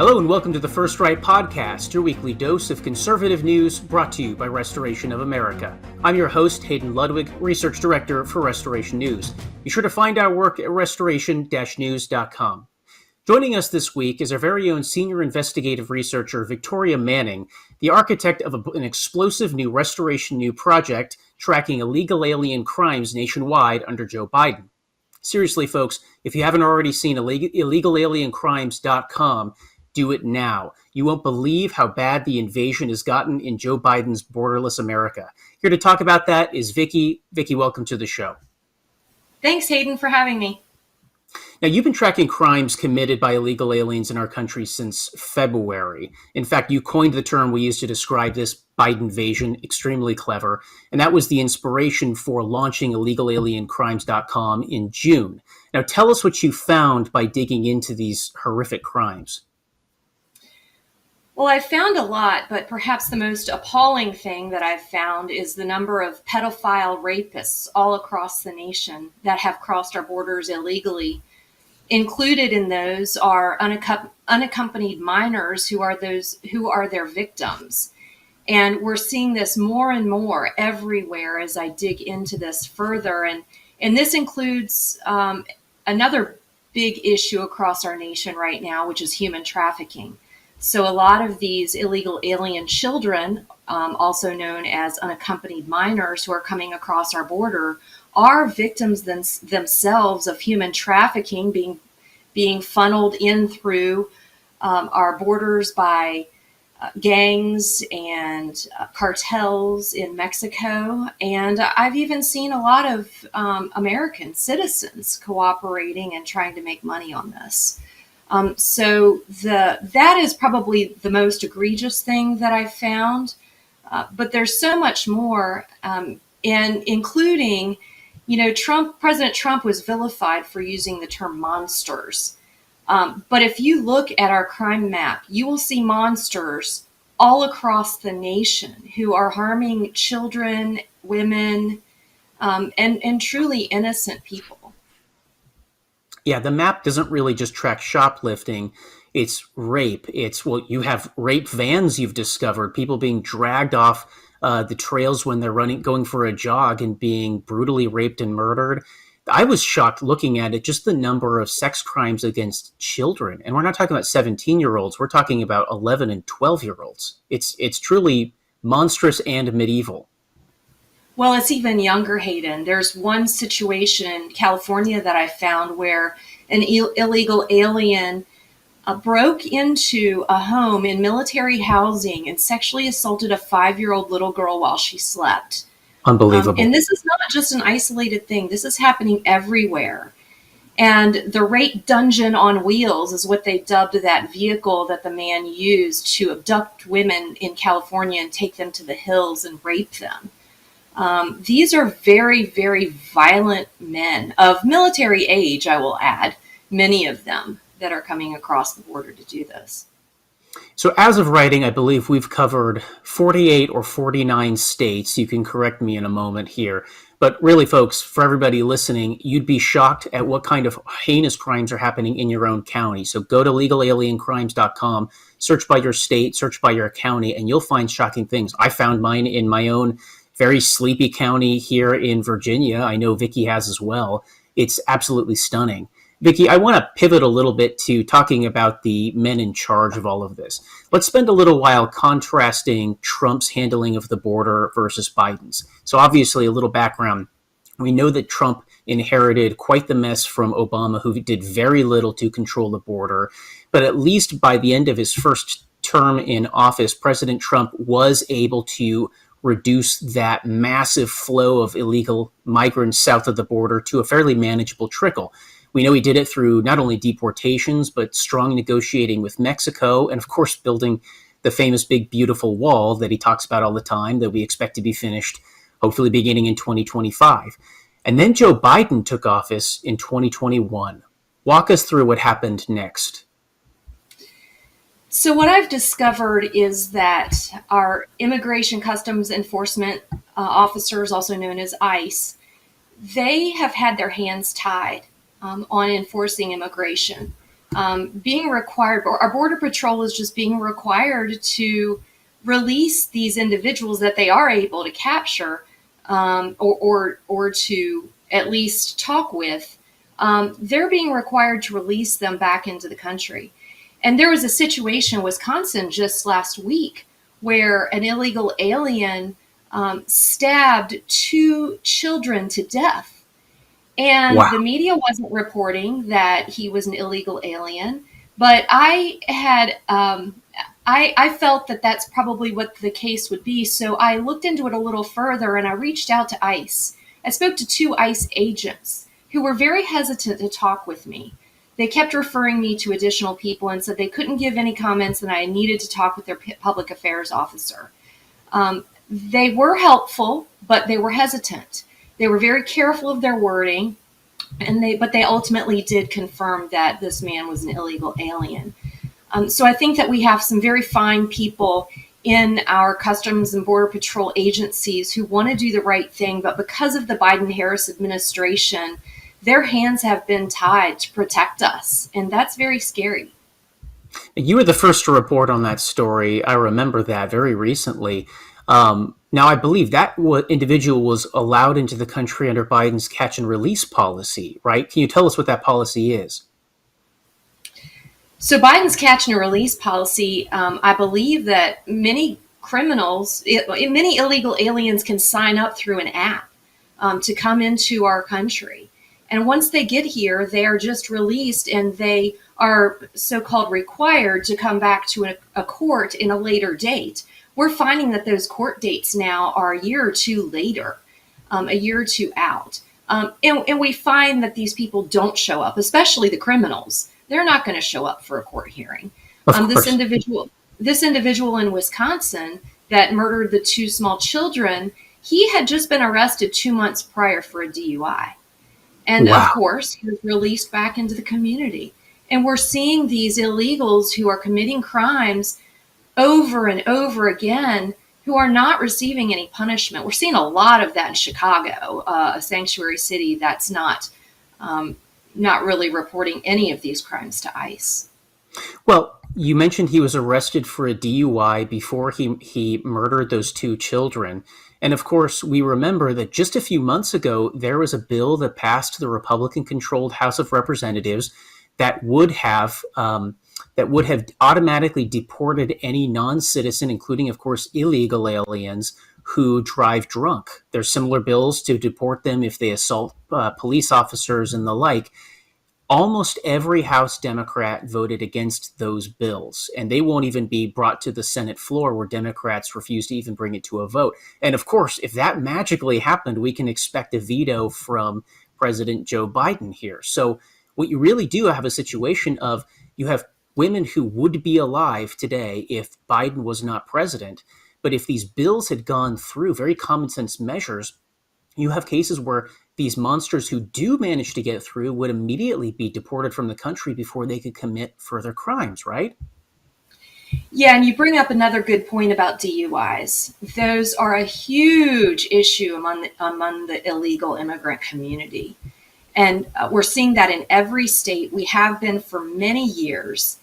Hello and welcome to the First Right Podcast, your weekly dose of conservative news brought to you by Restoration of America. I'm your host, Hayden Ludwig, Research Director for Restoration News. Be sure to find our work at restoration-news.com. Joining us this week is our very own Senior Investigative Researcher, Victoria Manning, the architect of an explosive new Restoration New project tracking illegal alien crimes nationwide under Joe Biden. Seriously, folks, if you haven't already seen illegalialiencrimes.com, do it now. You won't believe how bad the invasion has gotten in Joe Biden's borderless America. Here to talk about that is Vicki. Vicki, welcome to the show. Thanks, Hayden, for having me. Now, you've been tracking crimes committed by illegal aliens in our country since February. In fact, you coined the term we use to describe this Biden invasion, extremely clever, and that was the inspiration for launching illegalialiencrimes.com in June. Now, tell us what you found by digging into these horrific crimes. Well, I've found a lot, but perhaps the most appalling thing that I've found is the number of pedophile rapists all across the nation that have crossed our borders illegally. Included in those are unaccompanied minors who are their victims. And we're seeing this more and more everywhere as I dig into this further. And this includes another big issue across our nation right now, which is human trafficking. So a lot of these illegal alien children, also known as unaccompanied minors who are coming across our border, are victims themselves of human trafficking, being funneled in through our borders by gangs and cartels in Mexico. And I've even seen a lot of American citizens cooperating and trying to make money on this. So that is probably the most egregious thing that I've found. But there's so much more, and including, President Trump was vilified for using the term monsters. But if you look at our crime map, you will see monsters all across the nation who are harming children, women, and truly innocent people. Yeah, the map doesn't really just track shoplifting. It's rape. You have rape vans you've discovered, people being dragged off the trails when they're going for a jog and being brutally raped and murdered. I was shocked looking at it, just the number of sex crimes against children. And we're not talking about 17-year-olds. We're talking about 11 and 12-year-olds. It's truly monstrous and medieval. Well, it's even younger, Hayden. There's one situation in California that I found where an illegal alien broke into a home in military housing and sexually assaulted a 5-year-old little girl while she slept. Unbelievable. And this is not just an isolated thing. This is happening everywhere. And the rape dungeon on wheels is what they dubbed that vehicle that the man used to abduct women in California and take them to the hills and rape them. These are very, very violent men of military age, I will add, many of them that are coming across the border to do this. So as of writing, I believe we've covered 48 or 49 states. You can correct me in a moment here. But really, folks, for everybody listening, you'd be shocked at what kind of heinous crimes are happening in your own county. So go to legalialiencrimes.com, search by your state, search by your county, and you'll find shocking things. I found mine in my own very sleepy county here in Virginia. I know Vicki has as well. It's absolutely stunning. Vicki, I want to pivot a little bit to talking about the men in charge of all of this. Let's spend a little while contrasting Trump's handling of the border versus Biden's. So obviously, a little background. We know that Trump inherited quite the mess from Obama, who did very little to control the border. But at least by the end of his first term in office, President Trump was able to reduce that massive flow of illegal migrants south of the border to a fairly manageable trickle. We know he did it through not only deportations, but strong negotiating with Mexico, and of course, building the famous big, beautiful wall that he talks about all the time that we expect to be finished, hopefully beginning in 2025. And then Joe Biden took office in 2021. Walk us through what happened next. So what I've discovered is that our Immigration Customs Enforcement officers, also known as ICE, they have had their hands tied on enforcing immigration. being required, or our Border Patrol is just being required to release these individuals that they are able to capture, or to at least talk with. They're being required to release them back into the country. And there was a situation in Wisconsin just last week where an illegal alien stabbed 2 children to death. And Wow. the media wasn't reporting that he was an illegal alien, but I had I felt that that's probably what the case would be. So I looked into it a little further and I reached out to ICE. I spoke to 2 ICE agents who were very hesitant to talk with me. They kept referring me to additional people and said they couldn't give any comments and I needed to talk with their public affairs officer. They were helpful, but they were hesitant. They were very careful of their wording, but they ultimately did confirm that this man was an illegal alien. So I think that we have some very fine people in our Customs and Border Patrol agencies who want to do the right thing, but because of the Biden-Harris administration, their hands have been tied to protect us, and that's very scary. You were the first to report on that story. I remember that very recently. Now, I believe that individual was allowed into the country under Biden's catch and release policy, right? Can you tell us what that policy is? So Biden's catch and release policy, I believe that many many illegal aliens can sign up through an app to come into our country. And once they get here, they are just released and they are so-called required to come back to a court in a later date. We're finding that those court dates now are a year or two later, a year or two out. And we find that these people don't show up, especially the criminals. They're not going to show up for a court hearing. This individual in Wisconsin that murdered the 2 small children, he had just been arrested 2 months prior for a DUI. And Wow. of course, he was released back into the community. And we're seeing these illegals who are committing crimes over and over again who are not receiving any punishment. We're seeing a lot of that in Chicago, a sanctuary city that's not really reporting any of these crimes to ICE. Well, you mentioned he was arrested for a DUI before he murdered those 2 children. And of course, we remember that just a few months ago, there was a bill that passed the Republican-controlled House of Representatives that would have automatically deported any non-citizen, including, of course, illegal aliens who drive drunk. There's similar bills to deport them if they assault police officers and the like. Almost every House Democrat voted against those bills, and they won't even be brought to the Senate floor where Democrats refuse to even bring it to a vote. And of course, if that magically happened, we can expect a veto from President Joe Biden here. So what you really do have a situation of, you have women who would be alive today if Biden was not president. But if these bills had gone through, very common sense measures, you have cases where these monsters who do manage to get through would immediately be deported from the country before they could commit further crimes, right? Yeah, and you bring up another good point about DUIs. Those are a huge issue among the illegal immigrant community. And we're seeing that in every state. We have been for many years.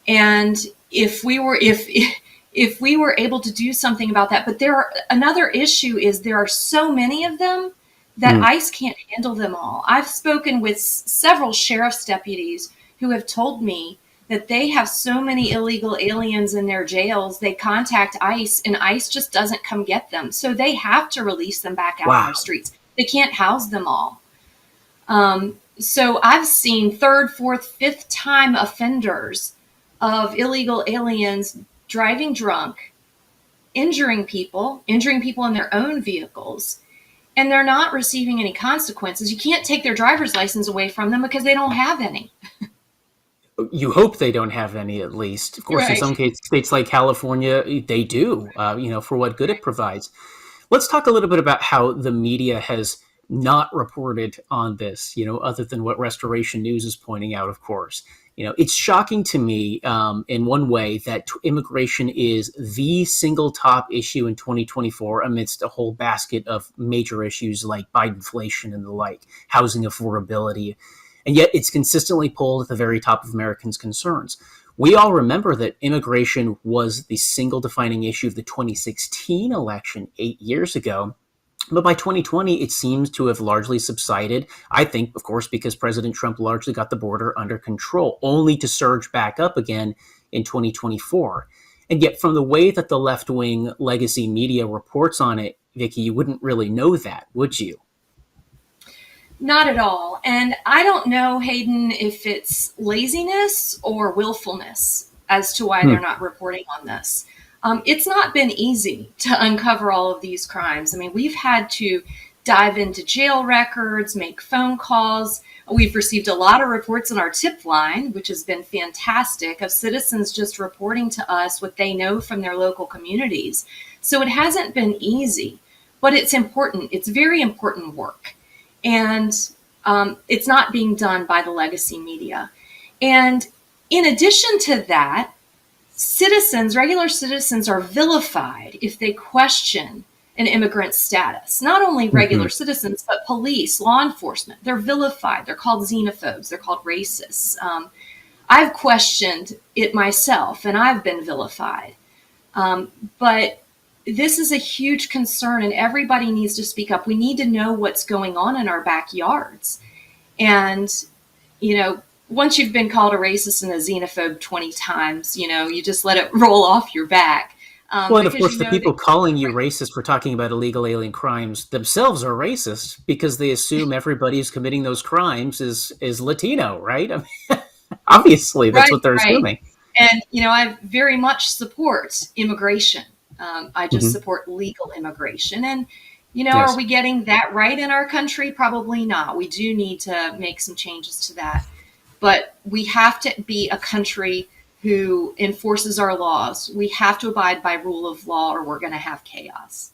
And if we were able to do something about that, but another issue is there are so many of them that ICE can't handle them all. I've spoken with several sheriff's deputies who have told me that they have so many illegal aliens in their jails, they contact ICE and ICE just doesn't come get them. So they have to release them back out on the streets. They can't house them all. So I've seen 3rd, 4th, 5th time offenders of illegal aliens driving drunk, injuring people in their own vehicles, and they're not receiving any consequences. You can't take their driver's license away from them because they don't have any. You hope they don't have any, at least. Of course, right. In some cases, states like California, they do, for what good it provides. Let's talk a little bit about how the media has not reported on this, other than what Restoration News is pointing out, of course. It's shocking to me in one way that immigration is the single top issue in 2024 amidst a whole basket of major issues like Bidenflation and the like, housing affordability. And yet it's consistently pulled at the very top of Americans' concerns. We all remember that immigration was the single defining issue of the 2016 election 8 years ago. But by 2020, it seems to have largely subsided. I think, of course, because President Trump largely got the border under control, only to surge back up again in 2024. And yet, from the way that the left-wing legacy media reports on it, Vicki, you wouldn't really know that, would you? Not at all. And I don't know, Hayden, if it's laziness or willfulness as to why they're not reporting on this. It's not been easy to uncover all of these crimes. I mean, we've had to dive into jail records, make phone calls. We've received a lot of reports on our tip line, which has been fantastic, of citizens just reporting to us what they know from their local communities. So it hasn't been easy, but it's important. It's very important work. And it's not being done by the legacy media. And in addition to that, regular citizens are vilified if they question an immigrant's status. Not only regular citizens, but police, law enforcement. They're vilified. They're called xenophobes. They're called racists. I've questioned it myself, and I've been vilified. But this is a huge concern, and everybody needs to speak up. We need to know what's going on in our backyards. And, once you've been called a racist and a xenophobe 20 times, you just let it roll off your back. Well, and of course, the people calling you racist for talking about illegal alien crimes themselves are racist because they assume everybody who's committing those crimes is Latino, right? I mean, obviously, that's what they're assuming. And, I very much support immigration. I just support legal immigration. And, Are we getting that right in our country? Probably not. We do need to make some changes to that. But we have to be a country who enforces our laws. We have to abide by rule of law or we're going to have chaos.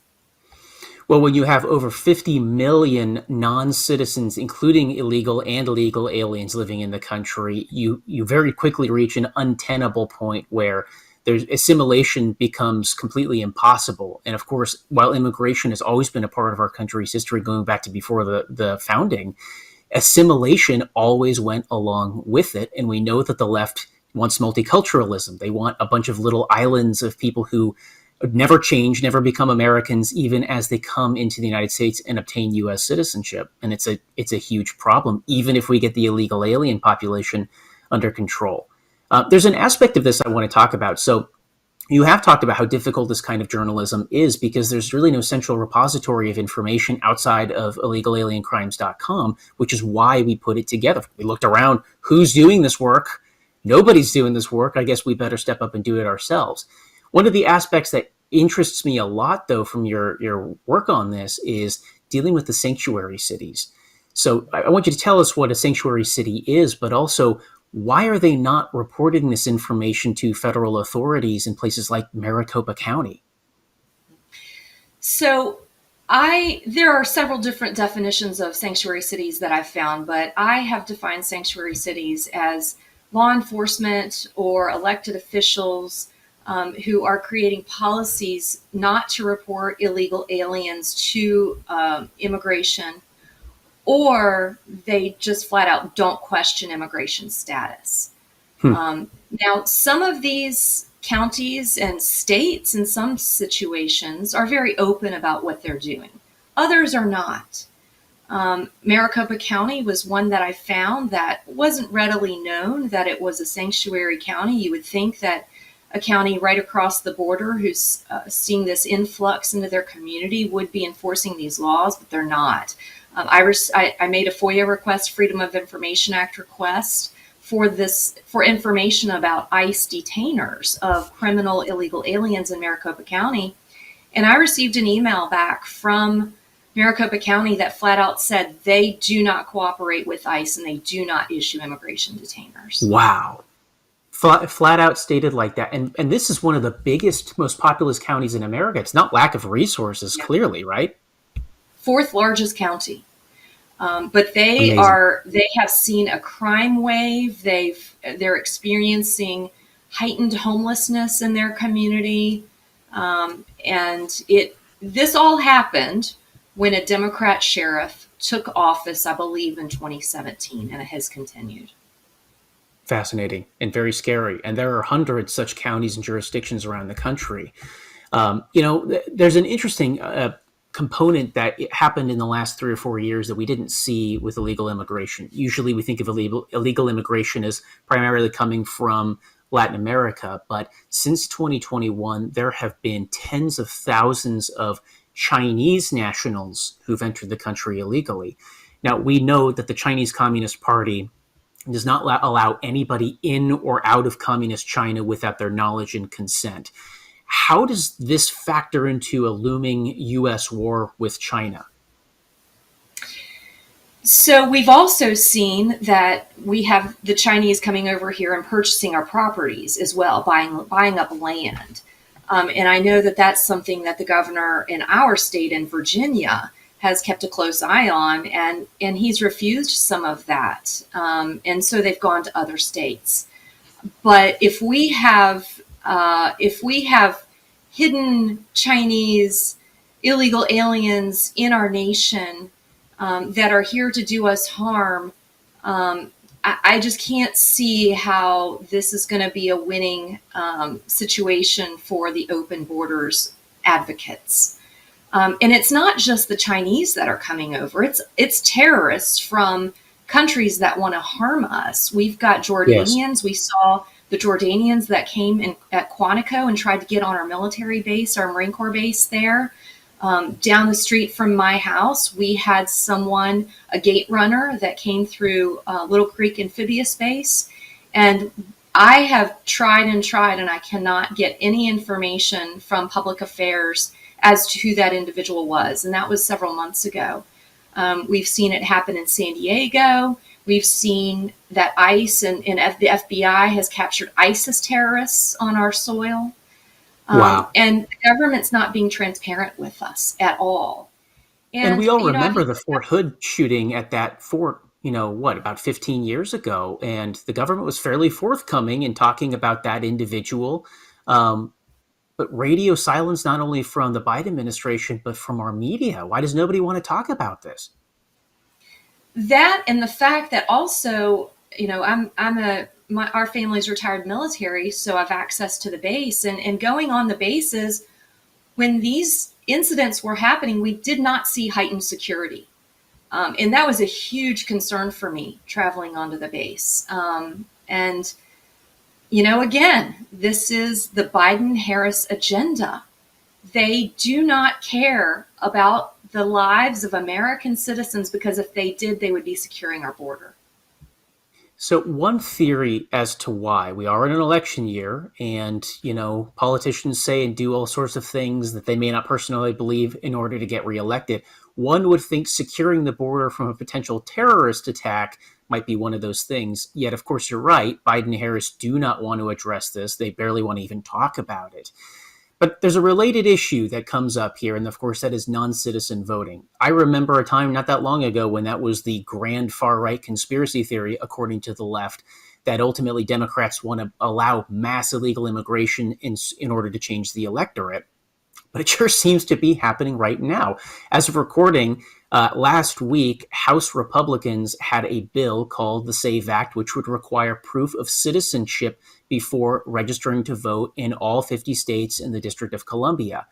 Well, when you have over 50 million non-citizens, including illegal and legal aliens living in the country, you very quickly reach an untenable point where there's assimilation becomes completely impossible. And of course, while immigration has always been a part of our country's history, going back to before the founding, assimilation always went along with it. And we know that the left wants multiculturalism. They want a bunch of little islands of people who never change, never become Americans, even as they come into the United States and obtain U.S. citizenship. And it's a huge problem, even if we get the illegal alien population under control. There's an aspect of this I want to talk about. So you have talked about how difficult this kind of journalism is because there's really no central repository of information outside of illegalaliencrimes.com, which is why we put it together. We looked around, who's doing this work? Nobody's doing this work. I guess we better step up and do it ourselves. One of the aspects that interests me a lot, though, from your work on this is dealing with the sanctuary cities. So I want you to tell us what a sanctuary city is, but also why are they not reporting this information to federal authorities in places like Maricopa County? So there are several different definitions of sanctuary cities that I've found, but I have defined sanctuary cities as law enforcement or elected officials who are creating policies not to report illegal aliens to immigration, or they just flat out don't question immigration status. Now, some of these counties and states in some situations are very open about what they're doing. Others are not. Maricopa County was one that I found that wasn't readily known that it was a sanctuary county. You would think that a county right across the border who's seeing this influx into their community would be enforcing these laws, but they're not. I made a FOIA request, Freedom of Information Act request, for information about ICE detainers of criminal illegal aliens in Maricopa County. And I received an email back from Maricopa County that flat out said they do not cooperate with ICE and they do not issue immigration detainers. Wow. Flat out stated like that. And this is one of the biggest, most populous counties in America. It's not lack of resources, clearly, right? Fourth largest county. But they have seen a crime wave. They're experiencing heightened homelessness in their community. And this all happened when a Democrat sheriff took office, I believe, in 2017, and it has continued. Fascinating and very scary. And there are hundreds such counties and jurisdictions around the country. There's an interesting component that happened in the last 3 or 4 years that we didn't see with illegal immigration. Usually we think of illegal immigration as primarily coming from Latin America, but since 2021, there have been tens of thousands of Chinese nationals who've entered the country illegally. Now, we know that the Chinese Communist Party does not allow anybody in or out of communist China without their knowledge and consent. How does this factor into a looming U.S. war with China? So we've also seen that we have the Chinese coming over here and purchasing our properties as well, buying up land. And I know that that's something that the governor in our state in Virginia has kept a close eye on, and he's refused some of that. And so they've gone to other states. But if we have hidden Chinese illegal aliens in our nation that are here to do us harm, I just can't see how this is going to be a winning situation for the open borders advocates. And it's not just the Chinese that are coming over. It's terrorists from countries that want to harm us. We've got Jordanians. Yes. We saw the Jordanians that came in at Quantico and tried to get on our military base, our Marine Corps base there. Down the street from my house, we had someone, a gate runner, that came through Little Creek Amphibious Base. And I have tried, and I cannot get any information from public affairs as to who that individual was. And that was several months ago. We've seen it happen in San Diego. We've seen that ICE and the FBI has captured ISIS terrorists on our soil. Wow. And the government's not being transparent with us at all. And we all remember the Fort Hood shooting at that fort, about 15 years ago. And the government was fairly forthcoming in talking about that individual. But radio silence, not only from the Biden administration, but from our media. Why does nobody want to talk about this? That, and the fact that also, our family's retired military, so I have access to the base, and going on the bases, when these incidents were happening, we did not see heightened security. And that was a huge concern for me traveling onto the base. Again, this is the Biden-Harris agenda. They do not care about the lives of American citizens, because if they did, they would be securing our border. So one theory as to why we are in an election year, and, politicians say and do all sorts of things that they may not personally believe in order to get reelected. One would think securing the border from a potential terrorist attack might be one of those things. Yet, of course, you're right. Biden and Harris do not want to address this. They barely want to even talk about it. But there's a related issue that comes up here, and of course, that is non-citizen voting. I remember a time not that long ago when that was the grand far-right conspiracy theory, according to the left, that ultimately Democrats want to allow mass illegal immigration in order to change the electorate. But it sure seems to be happening right now. As of recording, last week, House Republicans had a bill called the SAVE Act, which would require proof of citizenship before registering to vote in all 50 states and the District of Columbia.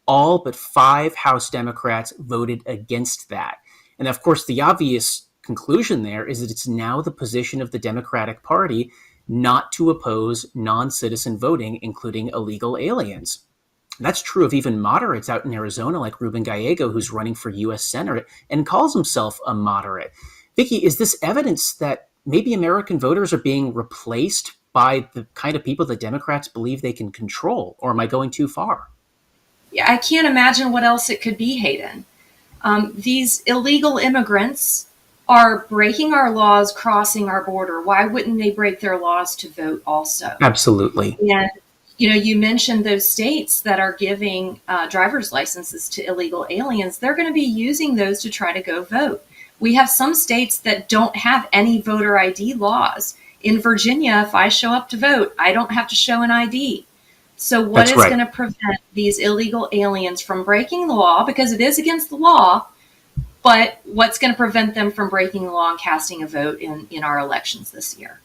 All but 5 House Democrats voted against that. And of course, the obvious conclusion there is that it's now the position of the Democratic Party not to oppose non-citizen voting, including illegal aliens. That's true of even moderates out in Arizona, like Ruben Gallego, who's running for U.S. Senate and calls himself a moderate. Vicki, is this evidence that maybe American voters are being replaced by the kind of people that Democrats believe they can control? Or am I going too far? Yeah, I can't imagine what else it could be, Hayden. These illegal immigrants are breaking our laws, crossing our border. Why wouldn't they break their laws to vote also? Absolutely. And you mentioned those states that are giving driver's licenses to illegal aliens. They're going to be using those to try to go vote. We have some states that don't have any voter ID laws. In Virginia, if I show up to vote, I don't have to show an ID. So what is going to prevent these illegal aliens from breaking the law, because it is against the law, But what's going to prevent them from breaking the law and casting a vote in our elections this year?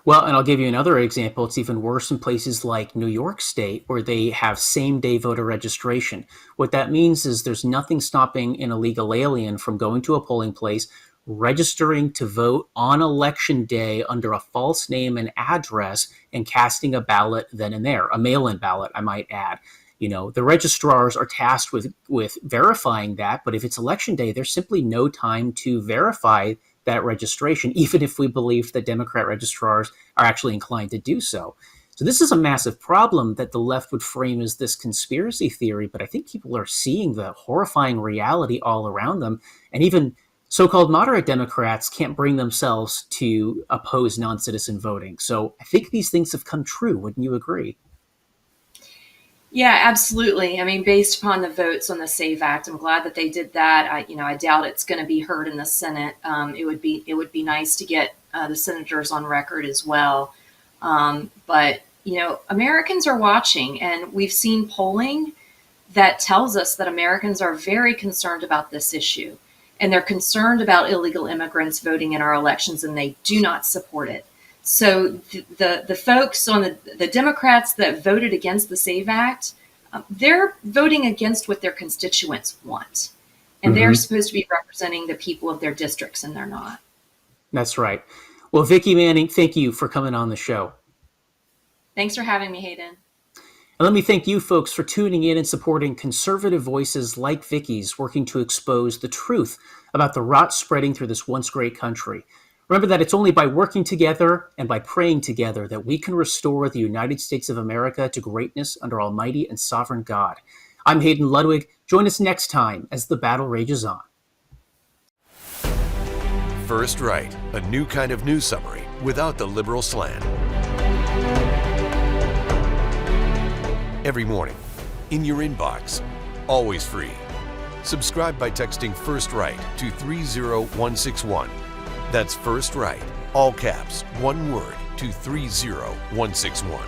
Well, and I'll give you another example. It's even worse in places like New York State, where they have same-day voter registration. What that means is there's nothing stopping an illegal alien from going to a polling place, registering to vote on election day under a false name and address, and casting a ballot then and there, a mail-in ballot, I might add. The registrars are tasked with verifying that, but if it's election day, there's simply no time to verify that registration, even if we believe that Democrat registrars are actually inclined to do so. So this is a massive problem that the left would frame as this conspiracy theory, but I think people are seeing the horrifying reality all around them, and even so-called moderate Democrats can't bring themselves to oppose non-citizen voting. So I think these things have come true. Wouldn't you agree? Yeah, absolutely. I mean, based upon the votes on the SAVE Act, I'm glad that they did that. I doubt it's going to be heard in the Senate. It would be nice to get the senators on record as well. But Americans are watching, and we've seen polling that tells us that Americans are very concerned about this issue, and they're concerned about illegal immigrants voting in our elections, and they do not support it. So the folks on the Democrats that voted against the SAVE Act, they're voting against what their constituents want. And they're supposed to be representing the people of their districts, and they're not. That's right. Well, Vicki Manning, thank you for coming on the show. Thanks for having me, Hayden. And let me thank you folks for tuning in and supporting conservative voices like Vicki's working to expose the truth about the rot spreading through this once great country. Remember that it's only by working together and by praying together that we can restore the United States of America to greatness under Almighty and Sovereign God. I'm Hayden Ludwig. Join us next time as the battle rages on. First Right, a new kind of news summary without the liberal slant. Every morning, in your inbox, always free. Subscribe by texting First Right to 30161. That's First Right, all caps, one word, to 30161.